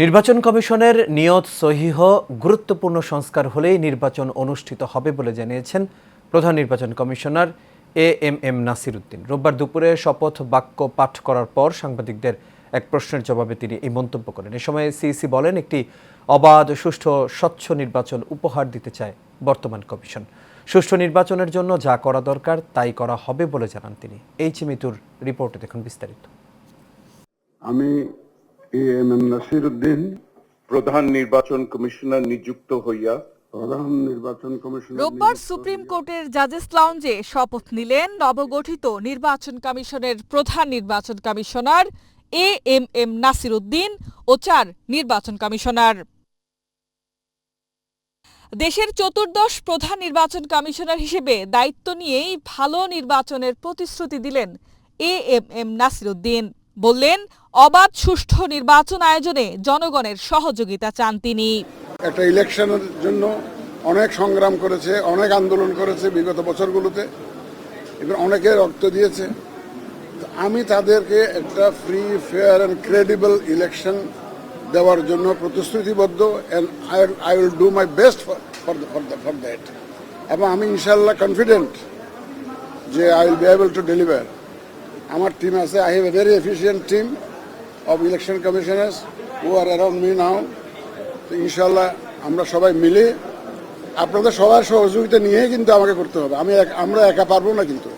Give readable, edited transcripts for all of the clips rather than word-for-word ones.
নির্বাচন কমিশনের নিয়ত সহিহ গুরুত্বপূর্ণ সংস্কার হলেই নির্বাচন অনুষ্ঠিত হবে বলে জানিয়েছেন প্রধান নির্বাচন কমিশনার এএমএম নাসির উদ্দিন। রোববার দুপুরে শপথ বাক্য পাঠ করার পর সাংবাদিকদের এক প্রশ্নের জবাবে তিনি এই মন্তব্য করেন। এ সময় সিইসি বলেন, একটি অবাধ, সুষ্ঠু, স্বচ্ছ নির্বাচন উপহার দিতে চায় বর্তমান কমিশন। সুষ্ঠু নির্বাচনের জন্য যা করা দরকার তাই করা হবে বলে জানান তিনি। এইচ মিতুর রিপোর্টে দেখুন বিস্তারিত। আমি এএমএম নাসির উদ্দিন, প্রধান নির্বাচন কমিশনার নিযুক্ত হইয়া রোববার সুপ্রিম কোর্টের জাজেস লাউঞ্জে শপথ নিলেন নবগঠিত নির্বাচন কমিশনের প্রধান নির্বাচন কমিশনার এএমএম নাসির উদ্দিন ও 4 নির্বাচন কমিশনার। দেশের চতুর্দশ প্রধান নির্বাচন কমিশনার হিসেবে দায়িত্ব নিয়েই ভালো নির্বাচনের প্রতিশ্রুতি দিলেন এএমএম নাসির উদ্দিন। বললেন, অবাধ, সুষ্ঠু নির্বাচন আয়োজনে জনগণের সহযোগিতা চান তিনি। একটা ইলেকশনের জন্য অনেক সংগ্রাম করেছে, অনেক আন্দোলন করেছে বিগত বছরগুলোতে, এবং অনেকে রক্ত দিয়েছে। আমি তাদেরকে একটা free, fair and credible election দেওয়ার জন্য প্রতিশ্রুতিবদ্ধ, and I will do my best for that. এবং আমি ইনশাল্লাহ কনফিডেন্ট যে I will be able to deliver. আমার টিম আছে, I have a very efficient team of election commissioners who are around me now. তো ইনশাল্লাহ আমরা সবাই মিলে আপনাদের সবার সহযোগিতা নিয়ে কিন্তু আমাকে করতে হবে। আমরা একা পারবো না, কিন্তু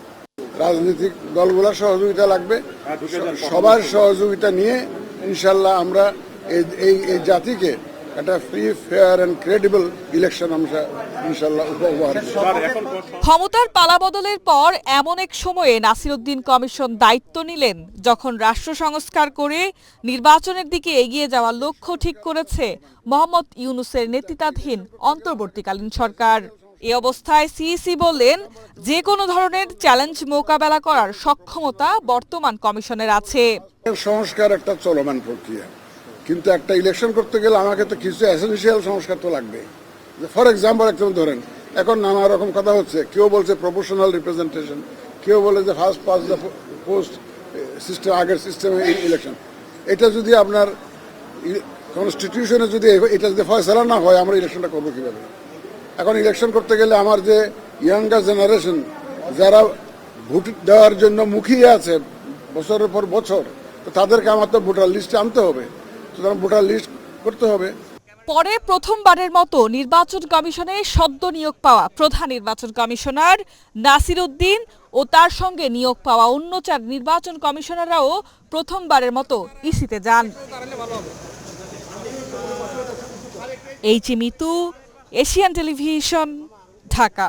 রাজনৈতিক দলগুলোর সহযোগিতা লাগবে। সবার সহযোগিতা নিয়ে ইনশাল্লাহ আমরা এই জাতিকে একটা free, fair and credible election আমরা ইনশাল্লাহ উপহার দেব। ক্ষমতার পালাবদলের পর এমন এক সময়ে নাসির উদ্দিন কমিশন দায়িত্ব নিলেন যখন রাষ্ট্র সংস্কার করে নির্বাচনের দিকে এগিয়ে যাওয়ার লক্ষ্য ঠিক করেছে মোহাম্মদ ইউনূসের নেতৃত্বাধীন অন্তর্বর্তীকালীন সরকার। এ অবস্থায় সিইসি বললেন, যে কোনো ধরনের চ্যালেঞ্জ মোকাবেলা করার সক্ষমতা বর্তমান কমিশনের আছে। সংস্কার একটা চলমান প্রক্রিয়া, কিন্তু একটা ইলেকশন করতে গেলে আমাকে তো কিছু এসেনশিয়াল সংস্কার তো লাগবে। ফর এক্সাম্পল একদম ধরেন, এখন নানা রকম কথা হচ্ছে। কেউ বলছে প্রপোর্শনাল রিপ্রেজেন্টেশন, কেউ বলে যে first pass the post system, আগের সিস্টেমে ইলেকশন। এটা যদি আপনার কনস্টিটিউশনে যদি এটা যদি ফয়সালা না হয়, আমরা ইলেকশনটা করবো কীভাবে? এখন ইলেকশন করতে গেলে আমার যে ইয়াঙ্গার জেনারেশন, যারা ভোট দেওয়ার জন্য মুখিয়ে আছে বছরের পর বছর, তো তাদেরকে আমার তো ভোটার লিস্টে আনতে হবে, সুতরাং ভোটার লিস্ট করতে হবে। পরে প্রথমবারের মতো নির্বাচন কমিশনে সদ্য নিয়োগ পাওয়া প্রধান নির্বাচন কমিশনার নাসির উদ্দিন ও তার সঙ্গে নিয়োগ পাওয়া অন্য 4 নির্বাচন কমিশনাররাও প্রথমবারের মতো ইসিতে যান। H Mitu, Asian television, Dhaka.